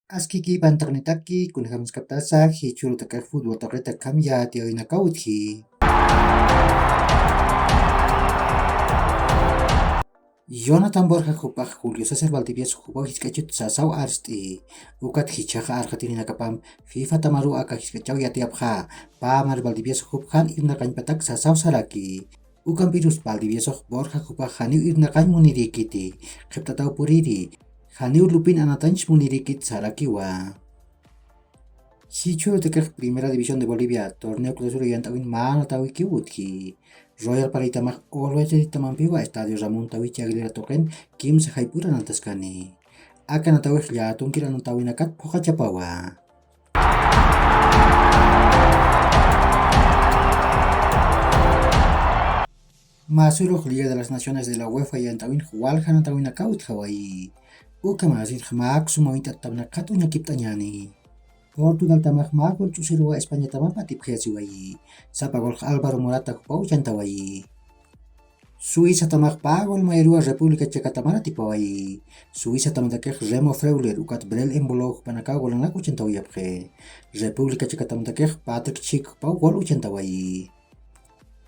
Askiki bantarnitaki kunhamskaptasak hichurutaka futboltaqritakam yatiyuynakawtki. Jonathan Borja Jupak Julio César Valdivieso Jupak Hiskachut Sasau Arsti Ukat Hichaja Argentina FIFA Tamaru Aka Hiskachau Yatiapja Pamar Valdivieso Jupjan Irnakan Patak Sasau Saraki Ukan Virus Valdivieso Borja Jupak Haniu Irnakan Munirikiti Keptatau Puriri Haniu Lupin Anatanch Munirikit Sarakiwa Hichu de Primera División de Bolivia, torneo clausura yantawin mano tawi kiwutki. Royal Paritamag always tamampiwa Estadio Ramón Tawichi Aguilera Token Kim se haipura nantaskani. Aka natawih ya tungkira nantawin akat poka chapawa. Masuruh Liga de las Naciones de la UEFA yantawin Hualja nantawin akawit Hawaii. Uka masin hamak sumawin tatabna katunya kiptanyani. Portugal tamak magol chusirua España tamapa tipjesiwai. Sapagol Álvaro Morata kupau chantawai. Suiza tamak pagol mairua República Checa tamara tipawai. Suiza tamantakej Remo Freuler ukat Brel Embolo panaka golanaku chantawayapje. República Checa tamantakej Patrick Schick pau gol uchantawai.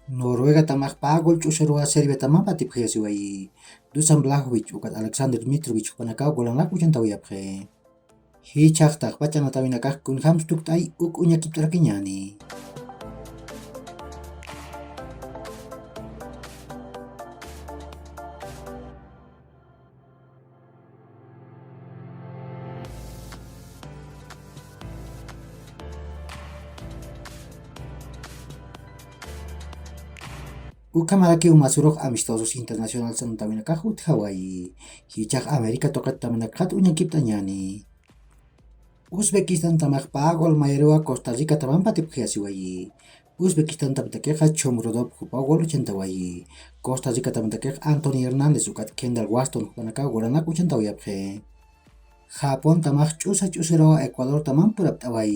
Noruega tamak pagol chusirua Serbia tamapa tipjesiwai. Dusan Blahovic ukat Alexander Mitrovic panaka golanaku chantawayapje. Hichaqtaq pachanatawinakaq kunhamstuktay uk uñakiptarkiñani. Ukamaraki umasuruq amistosos internacional sanatawinakaq ut Hawaii. Hichaq América toqat tamanakaq uñakiptañani. Uzbekistan tamaq pagol mayrua Costa Rica tamanpa tipjesiwai. Uzbekistan tamtakeqa Shomurodov hupa gol uchantawai. Costa Rica tamtakeqa Anthony Hernández ukat Kendall Waston hupanaka golanak uchantawayapje. Japón tamaq ch'usa ch'usirawa Ecuador taman puraptawai.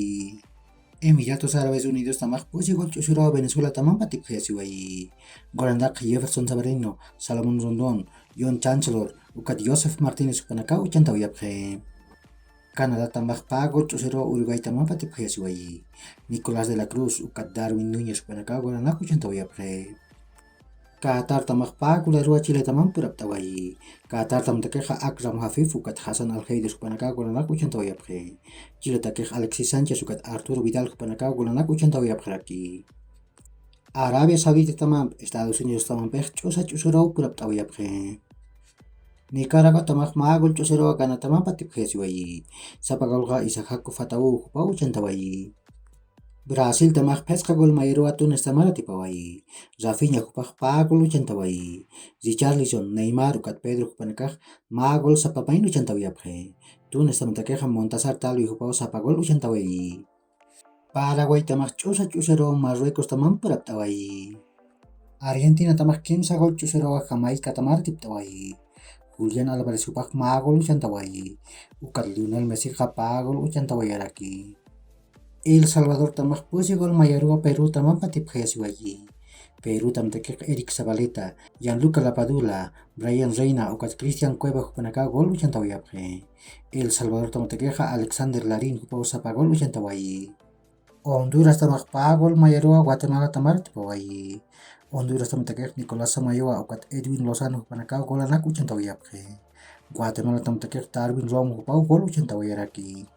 Emiratos Árabes Unidos tamaq pusi gol ch'usirawa Venezuela tamanpa tipjesiwai. Golandak Jefferson Sabarino, Salomón Rondón, John Chancellor ukat Joseph Martínez hupanaka uchantawayapje. Canadá tamaq pagol ch'usiro Uruguay tamanpa tipjesiwai. Nicolás de la Cruz ukat Darwin Núñez hupanaka golanak uchantawayapje. Qatar tamaq pagol erua Chile taman puraptawai. Qatar tamtakeqa Akram Hafif ukat Hassan Al-Heider hupanaka golanak uchantawayapje. Chile takeqa Alexis Sánchez ukat Arturo Vidal hupanaka golanak uchantawayapjeraki. Arabia Saudita taman Estados Unidos tamanpej ch'usa ch'usiro puraptawayapje. Nicaragua tamaq magol ch'usiro Ghana tamanpa tipjesiwai. Sapagolqa Isaac Fatawu hupa uchantawai. Brasil tamaq pesqa gol mayrua Tunes tamara tipawai. Rafinha hupaq pagol uchantawai. Richarlison Neymar ukat Pedro hupanakaq magol sapapain uchantawayapje. Tunes tamantakeqa Montasar Talvi hupa sapagol uchantawai. Paraguay tamaq ch'usa ch'usiro Marruecos taman puraptawai. Argentina tamaq kimsa gol ch'usiro Jamaica tamara tiptawai. Julián Álvarez hupaq magol uchantawai. Ukat Lionel Messi pagol uchantawayaraki. El Salvador tamaq pusi gol mayarua Perú tamanpa tipjesiwai. Perú tamtakeqa Eric Zabaleta, Gianluca Lapadula, Brian Reina ukat Cristian Cueva hupanaka gol uchantawayapje. El Salvador tamtakeqa Alexander Larin hupa sapagol uchantawai. Honduras tamaq pagol mayarua Guatemala tamara tipawai. Honduras tamtakeq Nicolás Samayoa ukat Edwin Lozano hupanaka golanak uchantawayapje. Guatemala tamtakeq Darwin Romo hupa gol uchantawayaraki.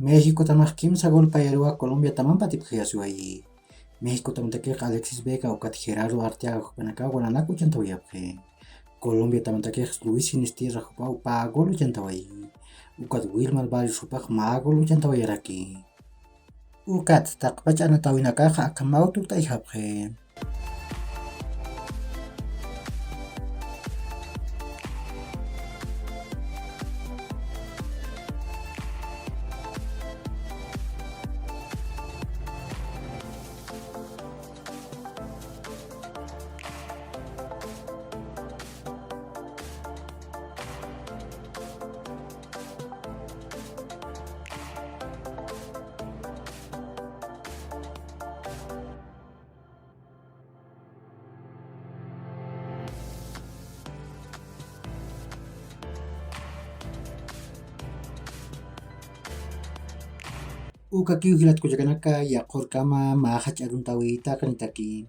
México tamaq kimsa gol payarua Colombia tamanpa tipjesiwai. México tamtakeq Alexis Vega ukat Gerardo Arteaga hupanaka golanak uchantawayapje. Colombia tamtakeq Luis Sinisterra hupa pagol uchantawai. Ukat Wilmar Barrios hupaq magol uchantawayaraki. Ukat taqpachanatawinakaqa akamautuktayhapje. Uka kiu hilat ko jakanaka ya korkama ma hach adun tawi ta kanitaki.